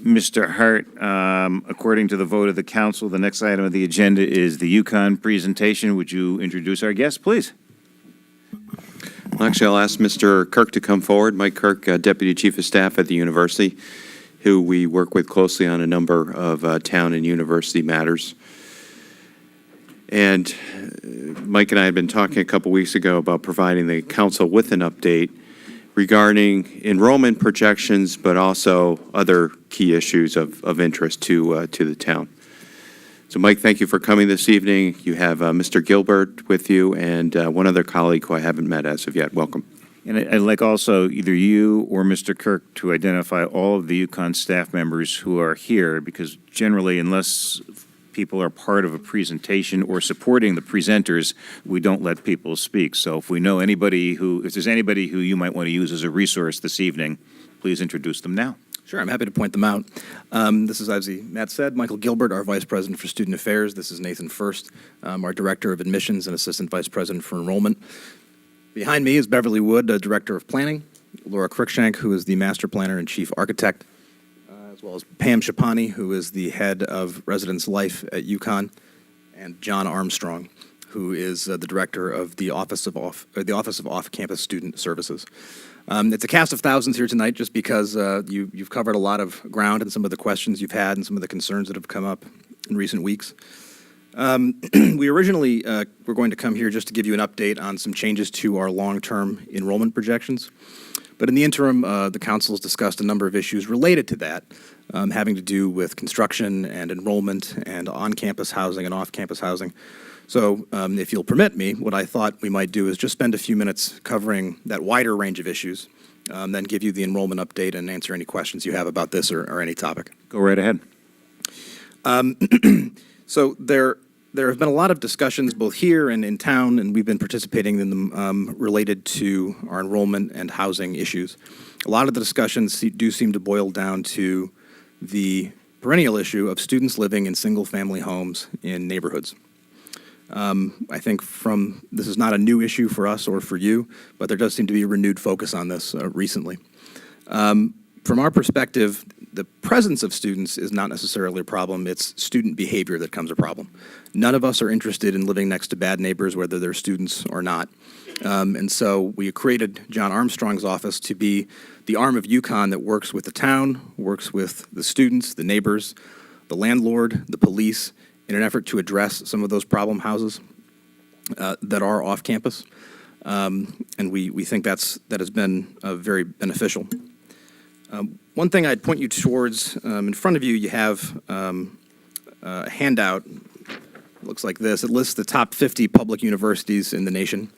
Mr. Hart, according to the vote of the council, the next item of the agenda is the UConn presentation. Would you introduce our guest, please? Well, actually, I'll ask Mr. Kirk to come forward. Mike Kirk, Deputy Chief of Staff at the university, who we work with closely on a number of town and university matters. And Mike and I had been talking a couple weeks ago about providing the council with an update regarding enrollment projections, but also other key issues of interest to the town. So, Mike, thank you for coming this evening. You have Mr. Gilbert with you and one other colleague who I haven't met as of yet. Welcome. And I'd like also either you or Mr. Kirk to identify all of the UConn staff members who are here, because generally, unless people are part of a presentation or supporting the presenters, we don't let people speak. So if we know anybody if there's anybody who you might want to use as a resource this evening, please introduce them now. Sure, I'm happy to point them out. This is, as Matt said, Michael Gilbert, our Vice President for Student Affairs. This is Nathan First, our Director of Admissions and Assistant Vice President for Enrollment. Behind me is Beverly Wood, Director of Planning, Laura Cruikshank, who is the Master Planner and Chief Architect, as well as Pam Shapani, who is the Head of Residence Life at UConn, and John Armstrong, who is the Director of the Office of Off-Campus Student Services. It's a cast of thousands here tonight just because you've covered a lot of ground and some of the questions you've had and some of the concerns that have come up in recent weeks. We originally were going to come here just to give you an update on some changes to our long-term enrollment projections. But in the interim, the council has discussed a number of issues related to that, having to do with construction and enrollment and on-campus housing and off-campus housing. So if you'll permit me, what I thought we might do is just spend a few minutes covering that wider range of issues, then give you the enrollment update and answer any questions you have about this or any topic. Go right ahead. So there have been a lot of discussions both here and in town, and we've been participating in them related to our enrollment and housing issues. A lot of the discussions do seem to boil down to the perennial issue of students living in single-family homes in neighborhoods. I think this is not a new issue for us or for you, but there does seem to be a renewed focus on this recently. From our perspective, the presence of students is not necessarily a problem. It's student behavior that becomes a problem. None of us are interested in living next to bad neighbors, whether they're students or not. And so we created John Armstrong's office to be the arm of UConn that works with the town, works with the students, the neighbors, the landlord, the police, in an effort to address some of those problem houses that are off campus. And we think that has been very beneficial. One thing I'd point you towards, in front of you, you have a handout. It looks like this. It lists the top 50 public universities in the nation.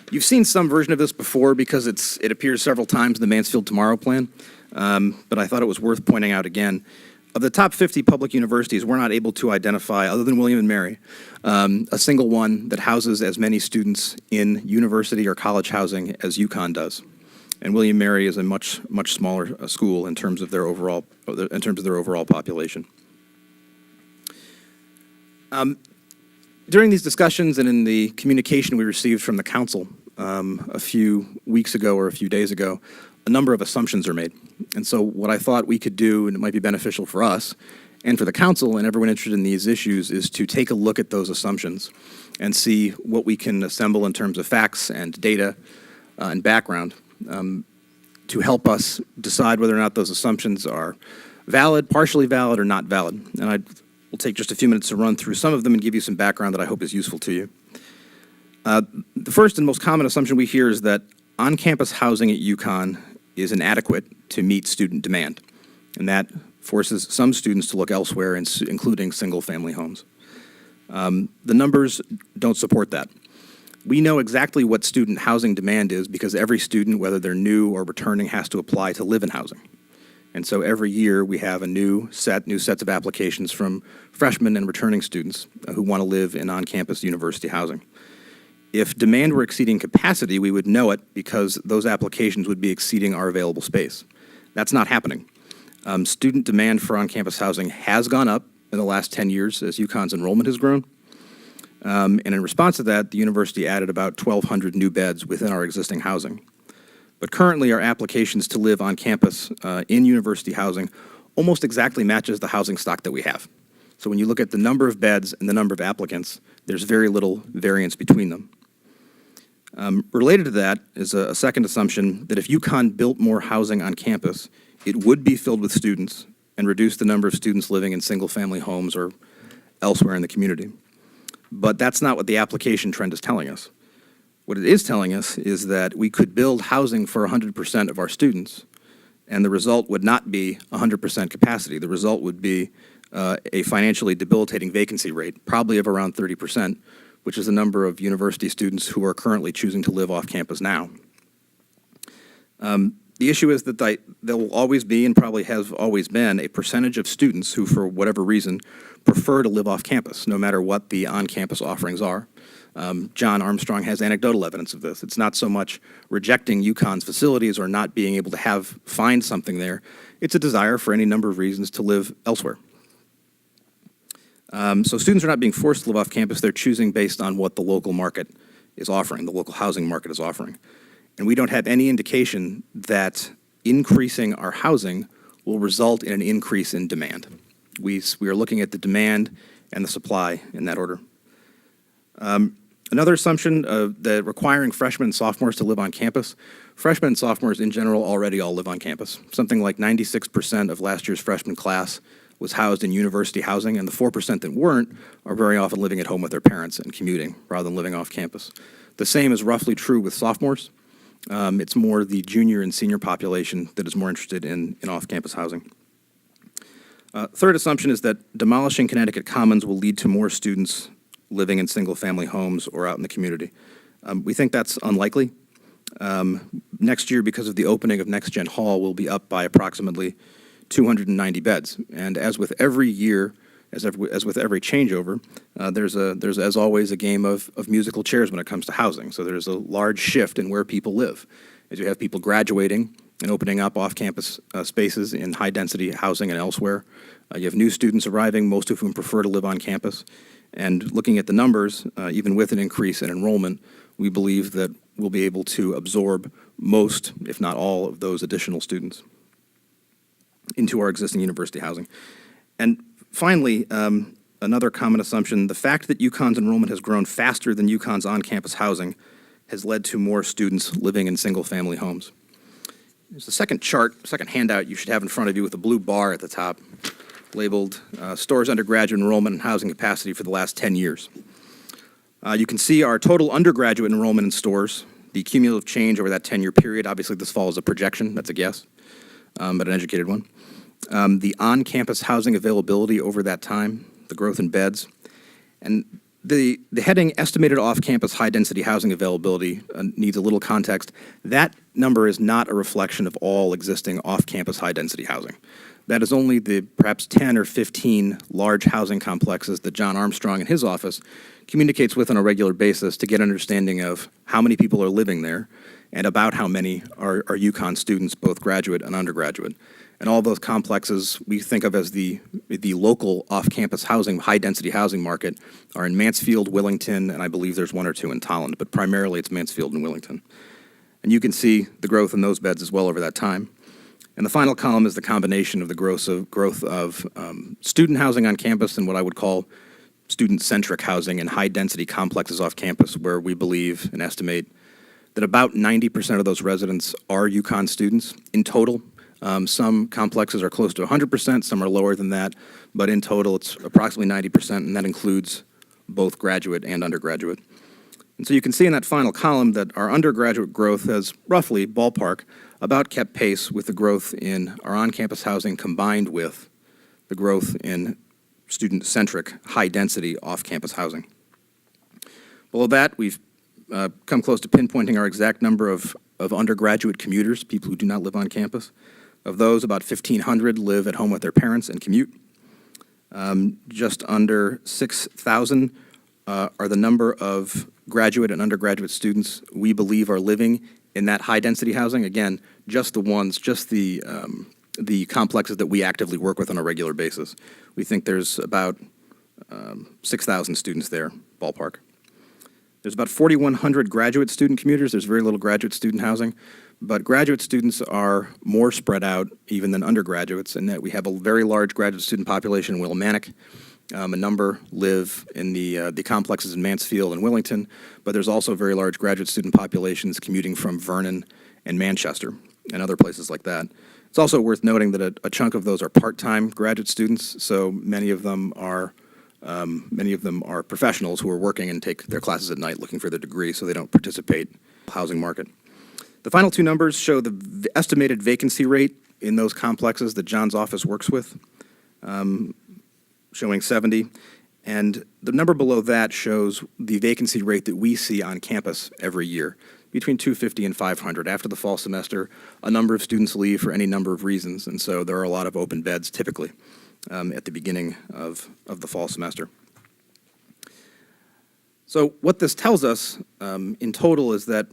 You've seen some version of this before because it appears several times in the Mansfield Tomorrow Plan, but I thought it was worth pointing out again. Of the top 50 public universities, we're not able to identify, other than William & Mary, a single one that houses as many students in university or college housing as UConn does. And William & Mary is a much smaller school in terms of their overall population. During these discussions and in the communication we received from the council a few weeks ago or a few days ago, a number of assumptions are made. And so what I thought we could do, and it might be beneficial for us and for the council and everyone interested in these issues, is to take a look at those assumptions and see what we can assemble in terms of facts and data and background to help us decide whether or not those assumptions are valid, partially valid, or not valid. And we'll take just a few minutes to run through some of them and give you some background that I hope is useful to you. The first and most common assumption we hear is that on-campus housing at UConn is inadequate to meet student demand, and that forces some students to look elsewhere, including single-family homes. The numbers don't support that. We know exactly what student housing demand is because every student, whether they're new or returning, has to apply to live in housing. And so every year we have new sets of applications from freshmen and returning students who want to live in on-campus university housing. If demand were exceeding capacity, we would know it because those applications would be exceeding our available space. That's not happening. Student demand for on-campus housing has gone up in the last 10 years as UConn's enrollment has grown. And in response to that, the university added about 1,200 new beds within our existing housing. But currently, our applications to live on campus in university housing almost exactly matches the housing stock that we have. So when you look at the number of beds and the number of applicants, there's very little variance between them. Related to that is a second assumption that if UConn built more housing on campus, it would be filled with students and reduce the number of students living in single-family homes or elsewhere in the community. But that's not what the application trend is telling us. What it is telling us is that we could build housing for 100% of our students, and the result would not be 100% capacity. The result would be a financially debilitating vacancy rate, probably of around 30%, which is the number of university students who are currently choosing to live off campus now. The issue is that there will always be, and probably has always been, a percentage of students who, for whatever reason, prefer to live off campus, no matter what the on-campus offerings are. John Armstrong has anecdotal evidence of this. It's not so much rejecting UConn's facilities or not being able to find something there. It's a desire for any number of reasons to live elsewhere. So students are not being forced to live off campus. They're choosing based on what the local market is offering, the local housing market is offering. And we don't have any indication that increasing our housing will result in an increase in demand. We are looking at the demand and the supply in that order. Another assumption that requiring freshmen and sophomores to live on campus, freshmen and sophomores in general already all live on campus. Something like 96% of last year's freshman class was housed in university housing, and the 4% that weren't are very often living at home with their parents and commuting rather than living off campus. The same is roughly true with sophomores. It's more the junior and senior population that is more interested in off-campus housing. Third assumption is that demolishing Connecticut Commons will lead to more students living in single-family homes or out in the community. We think that's unlikely. Next year, because of the opening of Next Gen Hall, we'll be up by approximately 290 beds. And as with every year, as with every changeover, there's as always a game of musical chairs when it comes to housing. So there's a large shift in where people live. As you have people graduating and opening up off-campus spaces in high-density housing and elsewhere, you have new students arriving, most of whom prefer to live on campus. And looking at the numbers, even with an increase in enrollment, we believe that we'll be able to absorb most, if not all, of those additional students into our existing university housing. And finally, another common assumption, the fact that UConn's enrollment has grown faster than UConn's on-campus housing has led to more students living in single-family homes. There's a second chart, second handout you should have in front of you with a blue bar at the top labeled Stores Undergraduate Enrollment and Housing Capacity for the last 10 years. You can see our total undergraduate enrollment in stores, the cumulative change over that 10-year period. Obviously, this follows a projection. That's a guess, but an educated one. The on-campus housing availability over that time, the growth in beds, and the heading estimated off-campus high-density housing availability needs a little context. That number is not a reflection of all existing off-campus high-density housing. That is only the perhaps 10 or 15 large housing complexes that John Armstrong and his office communicates with on a regular basis to get an understanding of how many people are living there and about how many are UConn students, both graduate and undergraduate. And all those complexes we think of as the local off-campus housing, high-density housing market are in Mansfield, Willington, and I believe there's one or two in Tolland, but primarily it's Mansfield and Willington. And you can see the growth in those beds as well over that time. And the final column is the combination of the growth of student housing on campus and what I would call student-centric housing in high-density complexes off campus, where we believe and estimate that about 90% of those residents are UConn students in total. Some complexes are close to 100%, some are lower than that, but in total it's approximately 90%, and that includes both graduate and undergraduate. And so you can see in that final column that our undergraduate growth has roughly, ballpark, about kept pace with the growth in our on-campus housing combined with the growth in student-centric, high-density off-campus housing. Below that, we've come close to pinpointing our exact number of undergraduate commuters, people who do not live on campus. Of those, about 1,500 live at home with their parents and commute. Just under 6,000 are the number of graduate and undergraduate students we believe are living in that high-density housing. Again, just the complexes that we actively work with on a regular basis. We think there's about 6,000 students there, ballpark. There's about 4,100 graduate student commuters. There's very little graduate student housing, But graduate students are more spread out even than undergraduates in that we have a very large graduate student population in Willimantic. A number live in the complexes in Mansfield and Willington, but there's also very large graduate student populations commuting from Vernon and Manchester and other places like that. It's also worth noting that a chunk of those are part-time graduate students, so many of them are professionals who are working and take their classes at night looking for their degree, so they don't participate in the housing market. The final two numbers show the estimated vacancy rate in those complexes that John's office works with, showing 70. And the number below that shows the vacancy rate that we see on campus every year, between 250 and 500. After the fall semester, a number of students leave for any number of reasons, and so there are a lot of open beds typically at the beginning of the fall semester. So what this tells us in total is that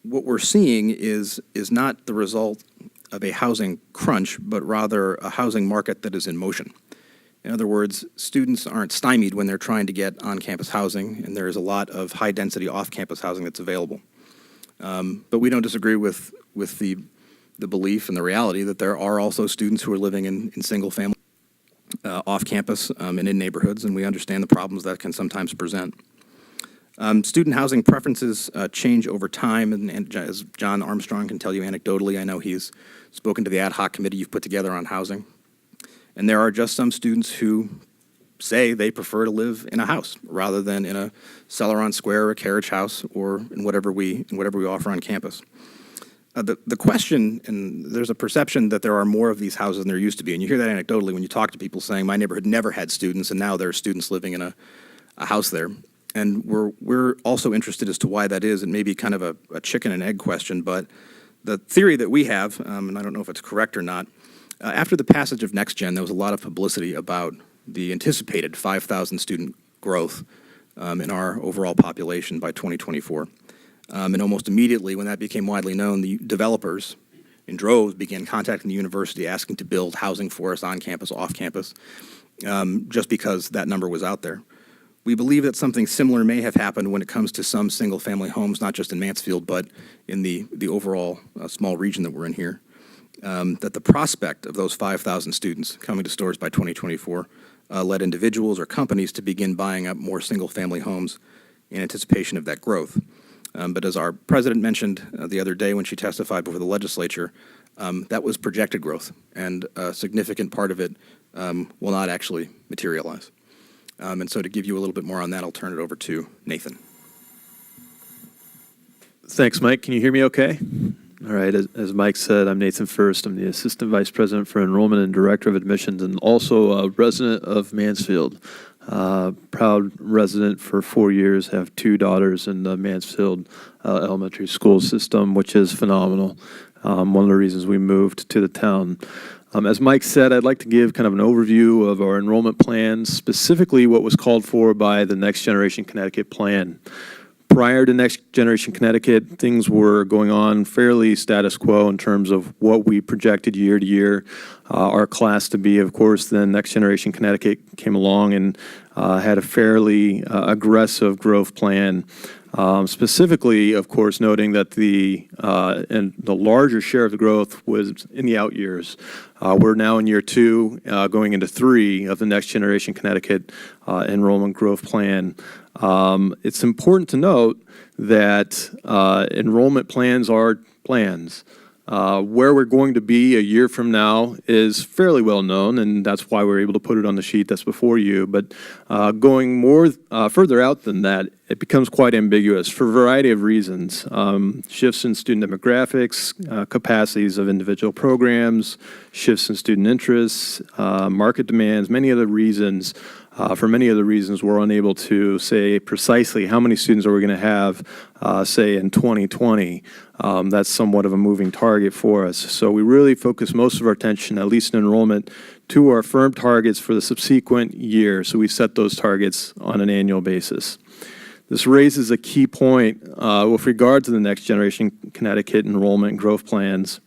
what we're seeing is not the result of a housing crunch, but rather a housing market that is in motion. In other words, students aren't stymied when they're trying to get on-campus housing, and there is a lot of high-density off-campus housing that's available. But we don't disagree with the belief and the reality that there are also students who are living in single-family off-campus and in neighborhoods, and we understand the problems that can sometimes present. Student housing preferences change over time, and as John Armstrong can tell you anecdotally, I know he's spoken to the ad hoc committee you've put together on housing. And there are just some students who say they prefer to live in a house rather than in a Celeron Square or a carriage house or in whatever we offer on campus. The question, and there's a perception that there are more of these houses than there used to be, and you hear that anecdotally when you talk to people saying, my neighborhood never had students, and now there are students living in a house there. And we're also interested as to why that is. It may be kind of a chicken and egg question, but the theory that we have, and I don't know if it's correct or not, after the passage of Next Gen, there was a lot of publicity about the anticipated 5,000 student growth in our overall population by 2024. And almost immediately, when that became widely known, the developers in droves began contacting the university asking to build housing for us on campus, off campus, just because that number was out there. We believe that something similar may have happened when it comes to some single-family homes, not just in Mansfield, but in the overall small region that we're in here. That the prospect of those 5,000 students coming to Storrs by 2024 led individuals or companies to begin buying up more single-family homes in anticipation of that growth. But as our president mentioned the other day when she testified before the legislature, that was projected growth, and a significant part of it will not actually materialize. And so to give you a little bit more on that, I'll turn it over to Nathan. Thanks, Mike. Can you hear me okay? All right. As Mike said, I'm Nathan First. I'm the Assistant Vice President for Enrollment and Director of Admissions, and also a resident of Mansfield. Proud resident for 4 years, have 2 daughters in the Mansfield elementary school system, which is phenomenal. One of the reasons we moved to the town. As Mike said, I'd like to give kind of an overview of our enrollment plans, specifically what was called for by the Next Generation Connecticut plan. Prior to Next Generation Connecticut, things were going on fairly status quo in terms of what we projected year to year. Our class to be, of course, then Next Generation Connecticut came along and had a fairly aggressive growth plan. Specifically, of course, noting that the larger share of the growth was in the out years. We're now in year 2, going into 3 of the Next Generation Connecticut enrollment growth plan. It's important to note that enrollment plans are plans. Where we're going to be a year from now is fairly well known, and that's why we're able to put it on the sheet that's before you. But going more further out than that, it becomes quite ambiguous for a variety of reasons. Shifts in student demographics, capacities of individual programs, shifts in student interests, market demands, many other reasons. For many of the reasons, we're unable to say precisely how many students are we going to have, say, in 2020. That's somewhat of a moving target for us. So we really focus most of our attention, at least in enrollment, to our firm targets for the subsequent year. So we set those targets on an annual basis. This raises a key point with regard to the Next Generation Connecticut enrollment and growth plans.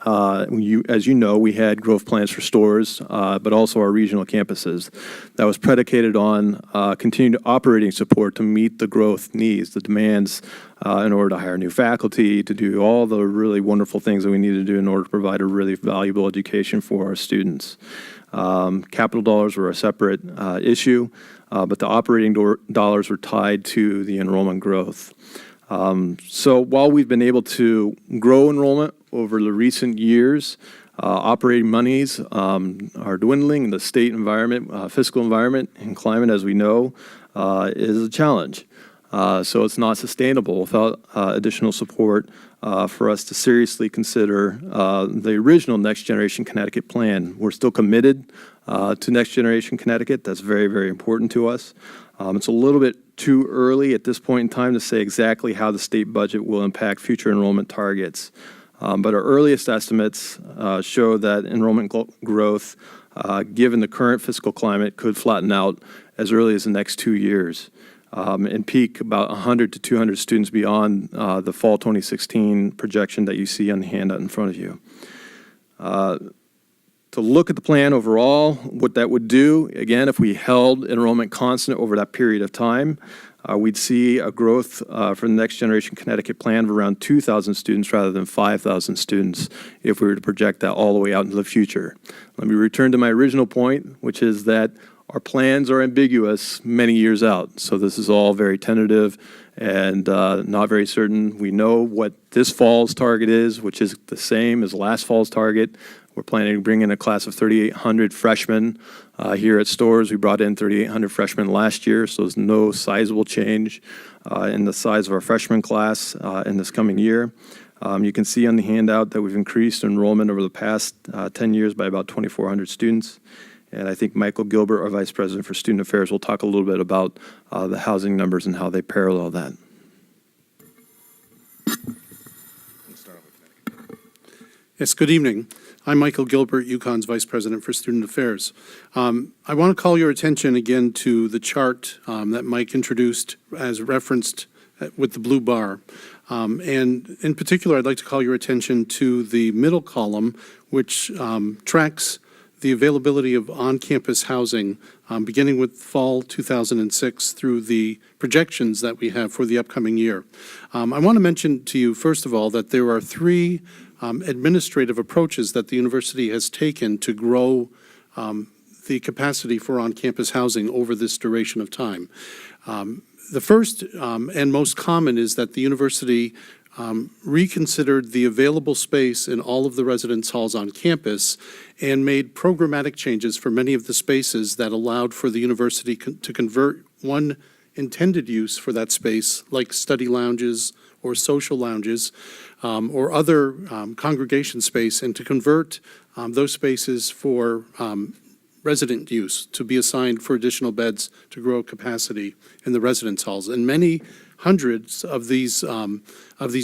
As you know, we had growth plans for stores, but also our regional campuses. That was predicated on continued operating support to meet the growth needs, the demands, in order to hire new faculty, to do all the really wonderful things that we need to do in order to provide a really valuable education for our students. Capital dollars were a separate issue, but the operating dollars were tied to the enrollment growth. So while we've been able to grow enrollment over the recent years, operating monies are dwindling. The state environment, fiscal environment and climate, as we know, is a challenge. So it's not sustainable without additional support for us to seriously consider the original Next Generation Connecticut plan. We're still committed to Next Generation Connecticut. That's very, very important to us. It's a little bit too early at this point in time to say exactly how the state budget will impact future enrollment targets. But our earliest estimates show that enrollment growth, given the current fiscal climate, could flatten out as early as the next 2 years and peak about 100 to 200 students beyond the fall 2016 projection that you see on the handout in front of you. To look at the plan overall, what that would do, again, if we held enrollment constant over that period of time, we'd see a growth for the Next Generation Connecticut plan of around 2,000 students rather than 5,000 students if we were to project that all the way out into the future. Let me return to my original point, which is that our plans are ambiguous many years out. So this is all very tentative and not very certain. We know what this fall's target is, which is the same as last fall's target. We're planning to bring in a class of 3,800 freshmen here at Storrs. We brought in 3,800 freshmen last year, so there's no sizable change in the size of our freshman class in this coming year. You can see on the handout that we've increased enrollment over the past 10 years by about 2,400 students. And I think Michael Gilbert, our Vice President for Student Affairs, will talk a little bit about the housing numbers and how they parallel that. Yes, good evening. I'm Michael Gilbert, UConn's Vice President for Student Affairs. I want to call your attention again to the chart that Mike introduced as referenced with the blue bar. And in particular, I'd like to call your attention to the middle column, which tracks the availability of on-campus housing beginning with fall 2006 through the projections that we have for the upcoming year. I want to mention to you, first of all, that there are three administrative approaches that the university has taken to grow the capacity for on-campus housing over this duration of time. The first and most common is that the university reconsidered the available space in all of the residence halls on campus and made programmatic changes for many of the spaces that allowed for the university to convert one intended use for that space, like study lounges or social lounges, or other congregation space, and to convert those spaces for resident use to be assigned for additional beds to grow capacity in the residence halls. And many hundreds of these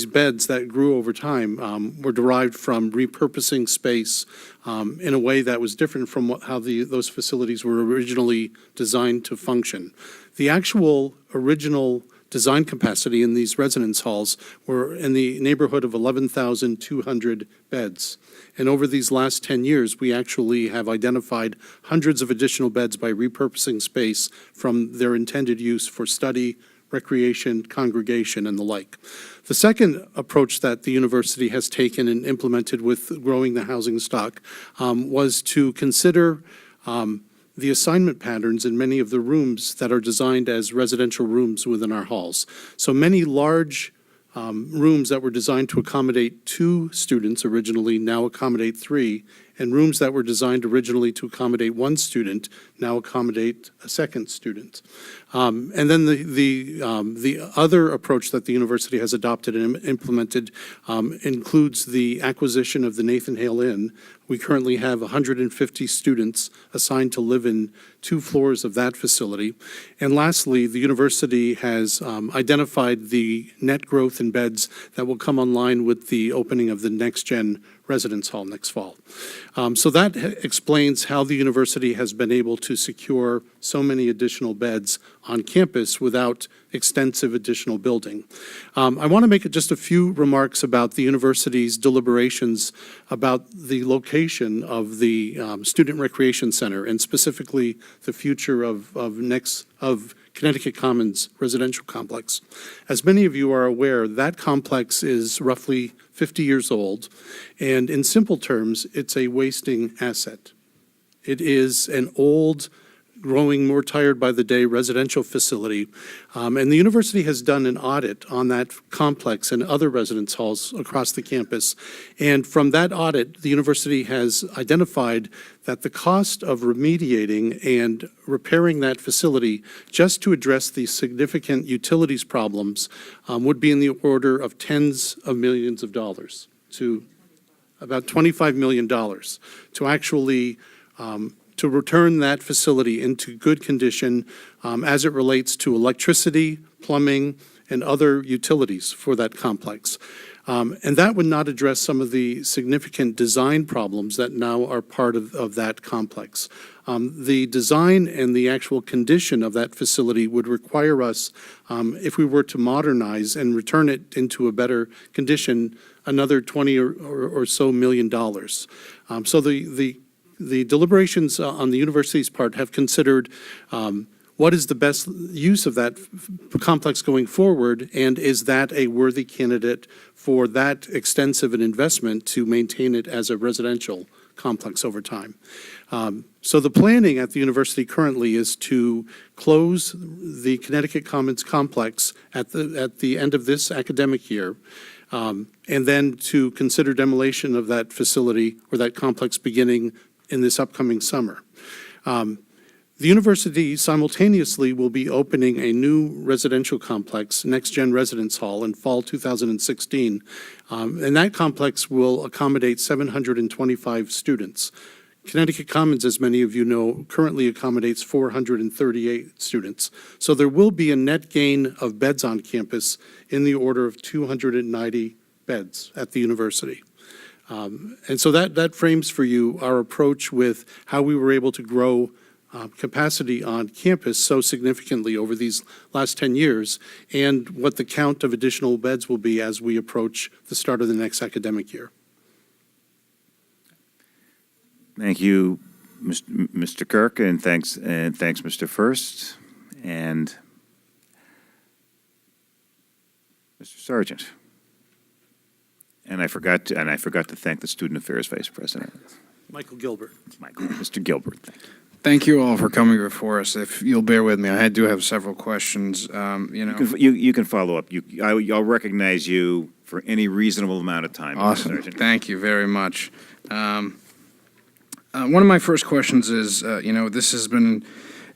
beds that grew over time were derived from repurposing space in a way that was different from how those facilities were originally designed to function. The actual original design capacity in these residence halls were in the neighborhood of 11,200 beds. And over these last 10 years, we actually have identified hundreds of additional beds by repurposing space from their intended use for study, recreation, congregation, and the like. The second approach that the university has taken and implemented with growing the housing stock was to consider the assignment patterns in many of the rooms that are designed as residential rooms within our halls. So many large rooms that were designed to accommodate 2 students originally now accommodate 3, and rooms that were designed originally to accommodate 1 student now accommodate a second student. And then the other approach that the university has adopted and implemented includes the acquisition of the Nathan Hale Inn. We currently have 150 students assigned to live in 2 floors of that facility. And lastly, the university has identified the net growth in beds that will come online with the opening of the Next Gen residence hall next fall. So that explains how the university has been able to secure so many additional beds on campus without extensive additional building. I want to make just a few remarks about the university's deliberations about the location of the Student Recreation Center, and specifically the future of Connecticut Commons residential complex. As many of you are aware, that complex is roughly 50 years old, and in simple terms, it's a wasting asset. It is an old, growing more tired by the day residential facility, and the university has done an audit on that complex and other residence halls across the campus, and from that audit, the university has identified that the cost of remediating and repairing that facility just to address the significant utilities problems would be in the order of tens of millions of dollars, to about $25 million to actually to return that facility into good condition as it relates to electricity, plumbing, and other utilities for that complex. And that would not address some of the significant design problems that now are part of that complex. The design and the actual condition of that facility would require us, if we were to modernize and return it into a better condition, another $20 or so million. So the deliberations on the university's part have considered what is the best use of that complex going forward, and is that a worthy candidate for that extensive an investment to maintain it as a residential complex over time. So the planning at the university currently is to close the Connecticut Commons complex at the end of this academic year, and then to consider demolition of that facility or that complex beginning in this upcoming summer. The university simultaneously will be opening a new residential complex, Next Gen Residence Hall, in fall 2016. And that complex will accommodate 725 students. Connecticut Commons, as many of you know, currently accommodates 438 students. So there will be a net gain of beds on campus in the order of 290 beds at the university. And so that frames for you our approach with how we were able to grow capacity on campus so significantly over these last 10 years, and what the count of additional beds will be as we approach the start of the next academic year. Thank you, Mr. Kirk, and thanks, Mr. First, and Mr. Sargent. And I forgot to thank the Student Affairs Vice President, Michael Gilbert. Mr. Gilbert. Thank you. Thank you all for coming before us. If you'll bear with me, I do have several questions. You can follow up. I'll recognize you for any reasonable amount of time. Awesome. Sergeant. Thank you very much. One of my first questions is, this has been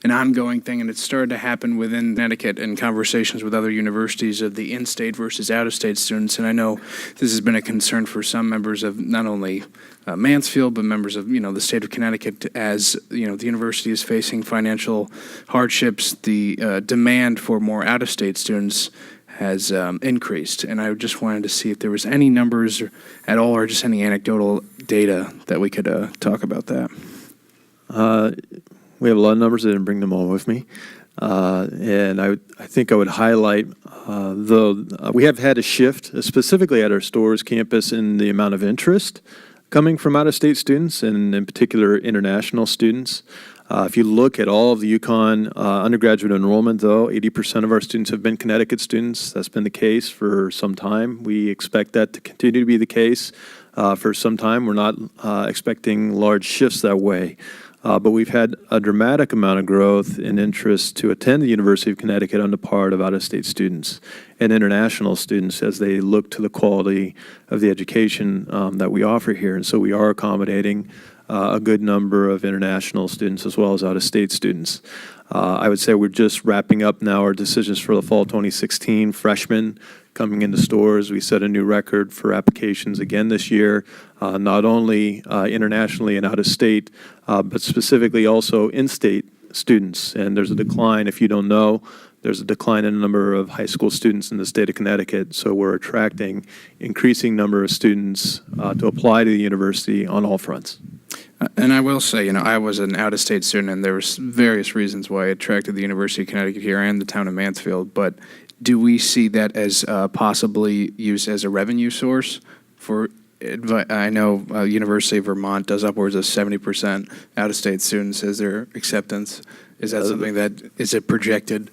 an ongoing thing, and it started to happen within Connecticut in conversations with other universities of the in-state versus out-of-state students. And I know this has been a concern for some members of not only Mansfield, but members of, the state of Connecticut, as, the university is facing financial hardships. The demand for more out-of-state students has increased. And I just wanted to see if there was any numbers at all, or just any anecdotal data that we could talk about that. We have a lot of numbers. I didn't bring them all with me. And I think I would highlight, though, we have had a shift, specifically at our Storrs campus, in the amount of interest coming from out-of-state students, and in particular international students. If you look at all of the UConn undergraduate enrollment, though, 80% of our students have been Connecticut students. That's been the case for some time. We expect that to continue to be the case for some time. We're not expecting large shifts that way. But we've had a dramatic amount of growth in interest to attend the University of Connecticut on the part of out-of-state students and international students as they look to the quality of the education that we offer here. And so we are accommodating a good number of international students as well as out-of-state students. I would say we're just wrapping up now our decisions for the fall 2016 freshmen coming into Storrs. We set a new record for applications again this year, not only internationally and out of state, but specifically also in-state students. And there's a decline, if you don't know, there's a decline in the number of high school students in the state of Connecticut, so we're attracting increasing number of students to apply to the university on all fronts. And I will say, I was an out-of-state student, and there was various reasons why I attracted the University of Connecticut here and the town of Mansfield. But do we see that as possibly used as a revenue source for? I know University of Vermont does upwards of 70% out-of-state students as their acceptance. Is that something that is it projected?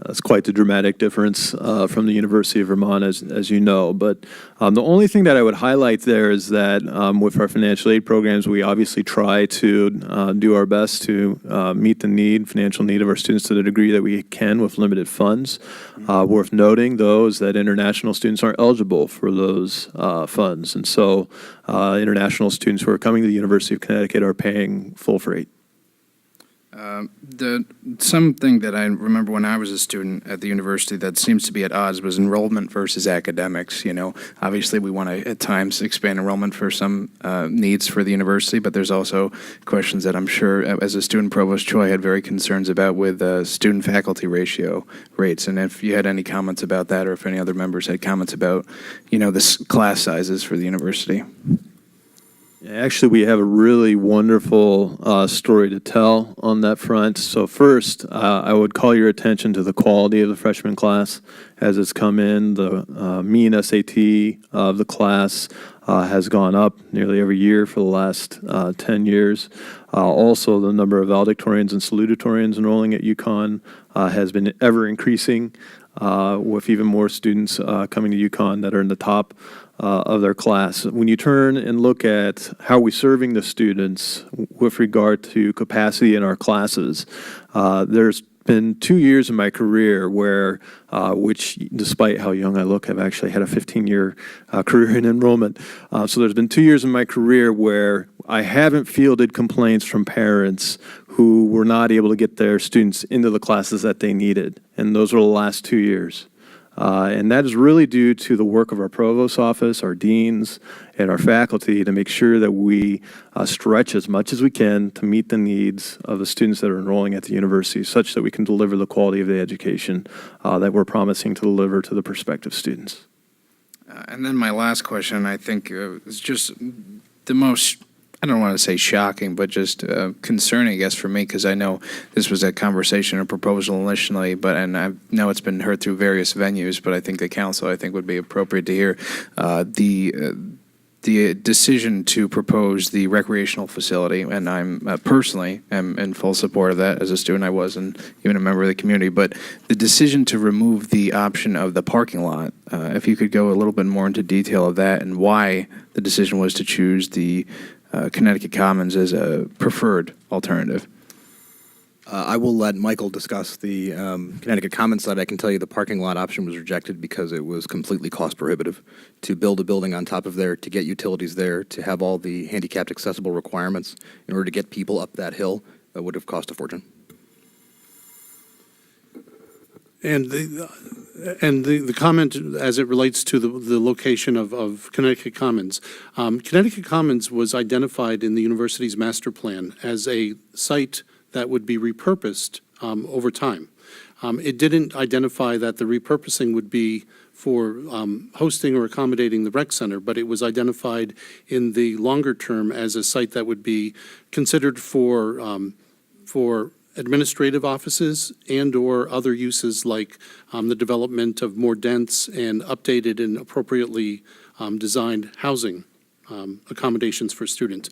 That's quite the dramatic difference from the University of Vermont, as you know. But the only thing that I would highlight there is that with our financial aid programs, we obviously try to do our best to meet the financial need of our students to the degree that we can with limited funds. Worth noting, though, is that international students aren't eligible for those funds. And so international students who are coming to the University of Connecticut are paying full freight. Something that I remember when I was a student at the university that seems to be at odds was enrollment versus academics. Obviously we want to at times expand enrollment for some needs for the university, but there's also questions that I'm sure as a student, Provost Choi had very concerns about with student-faculty ratio rates. And if you had any comments about that, or if any other members had comments about, the class sizes for the university. Actually, we have a really wonderful story to tell on that front. So first, I would call your attention to the quality of the freshman class as it's come in. The mean SAT of the class has gone up nearly every year for the last 10 years. Also, the number of valedictorians and salutatorians enrolling at UConn has been ever increasing, with even more students coming to UConn that are in the top of their class. When you turn and look at how we're serving the students with regard to capacity in our classes, there's been 2 years in my career where, which despite how young I look, I've actually had a 15-year career in enrollment. So there's been 2 years in my career where I haven't fielded complaints from parents who were not able to get their students into the classes that they needed. And those are the last 2 years. And that is really due to the work of our provost's office, our deans, and our faculty to make sure that we stretch as much as we can to meet the needs of the students that are enrolling at the university, such that we can deliver the quality of the education that we're promising to deliver to the prospective students. And then my last question, I think, is just the most, I don't want to say shocking, but just concerning, I guess, for me, because I know this was a conversation or proposal initially, and I know it's been heard through various venues, but I think the council, would be appropriate to hear the decision to propose the recreational facility, and I'm personally am in full support of that. As a student, I was, and even a member of the community, but the decision to remove the option of the parking lot, if you could go a little bit more into detail of that and why the decision was to choose the Connecticut Commons as a preferred alternative. I will let Michael discuss the Connecticut Commons side. I can tell you the parking lot option was rejected because it was completely cost prohibitive to build a building on top of there, to get utilities there, to have all the handicapped accessible requirements in order to get people up that hill. That would have cost a fortune. And the comment as it relates to the location of Connecticut Commons. Connecticut Commons was identified in the university's master plan as a site that would be repurposed over time. It didn't identify that the repurposing would be for hosting or accommodating the rec center, but it was identified in the longer term as a site that would be considered for administrative offices and or other uses like the development of more dense and updated and appropriately designed housing accommodations for students.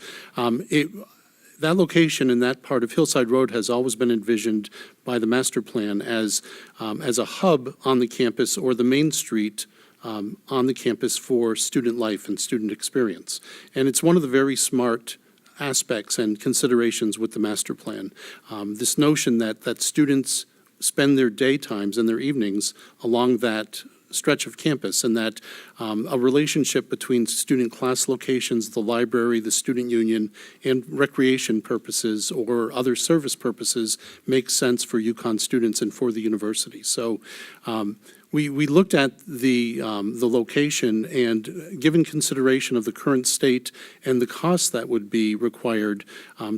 That location in that part of Hillside Road has always been envisioned by the master plan as a hub on the campus or the main street on the campus for student life and student experience. And it's one of the very smart aspects and considerations with the master plan. This notion that students spend their daytimes and their evenings along that stretch of campus, and that a relationship between student class locations, the library, the student union, and recreation purposes or other service purposes makes sense for UConn students and for the university. So we looked at the location, and given consideration of the current state and the cost that would be required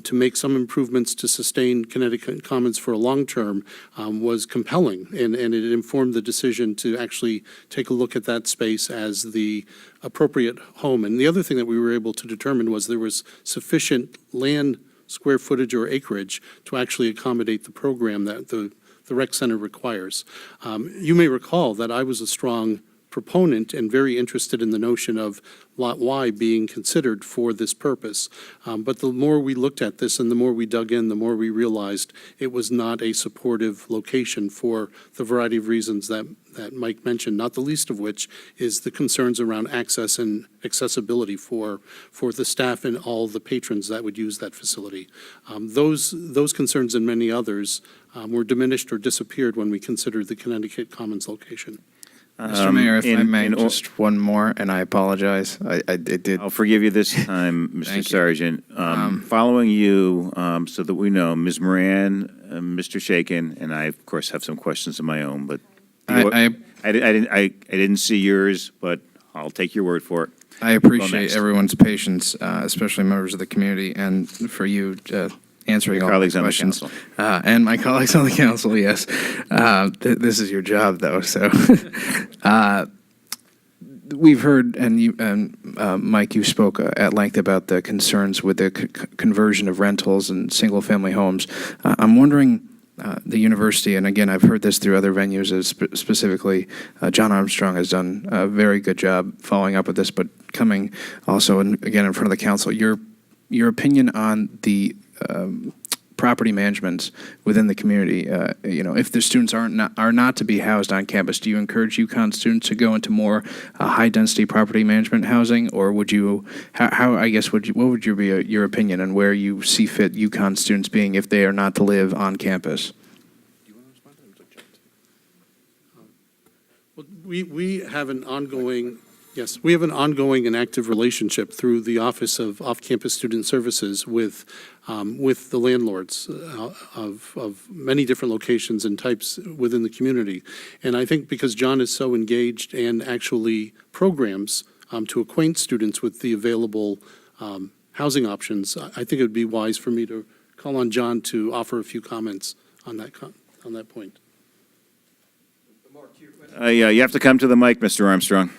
to make some improvements to sustain Connecticut Commons for a long term was compelling, and it informed the decision to actually take a look at that space as the appropriate home. And the other thing that we were able to determine was there was sufficient land square footage or acreage to actually accommodate the program that the rec center requires. You may recall that I was a strong proponent and very interested in the notion of Lot Y being considered for this purpose. But the more we looked at this and the more we dug in, the more we realized it was not a supportive location for the variety of reasons that Mike mentioned, not the least of which is the concerns around access and accessibility for the staff and all the patrons that would use that facility. Those concerns and many others were diminished or disappeared when we considered the Connecticut Commons location. Mr. Mayor, if I may, in or- just one more, and I apologize. I did. I'll forgive you this time, Mr. Thank you. Sergeant. Following you, so that we know, Ms. Moran, Mr. Shaken, and I, of course, have some questions of my own, but I didn't see yours, but I'll take your word for it. I Go appreciate next. everyone's patience, especially members of the community, and for you answering Your all my colleagues on the questions. council. And my colleagues on the council, yes. This is your job, though, so. We've heard, and you, Mike, you spoke at length about the concerns with the conversion of rentals and single-family homes. I'm wondering, the university, and again, I've heard this through other venues, as specifically John Armstrong has done a very good job following up with this, but coming also, again, in front of the council, your opinion on the property management within the community. If the students are not to be housed on campus, do you encourage UConn students to go into more high-density property management housing, or would you? What would your opinion on where you see fit UConn students being if they are not to live on campus? Well, we have an ongoing. Yes, we have an ongoing and active relationship through the Office of Off-Campus Student Services with the landlords of many different locations and types within the community. And I think because John is so engaged and actually programs to acquaint students with the available housing options, I think it would be wise for me to call on John to offer a few comments on that point. Yeah, you have to come to the mic, Mr. Armstrong.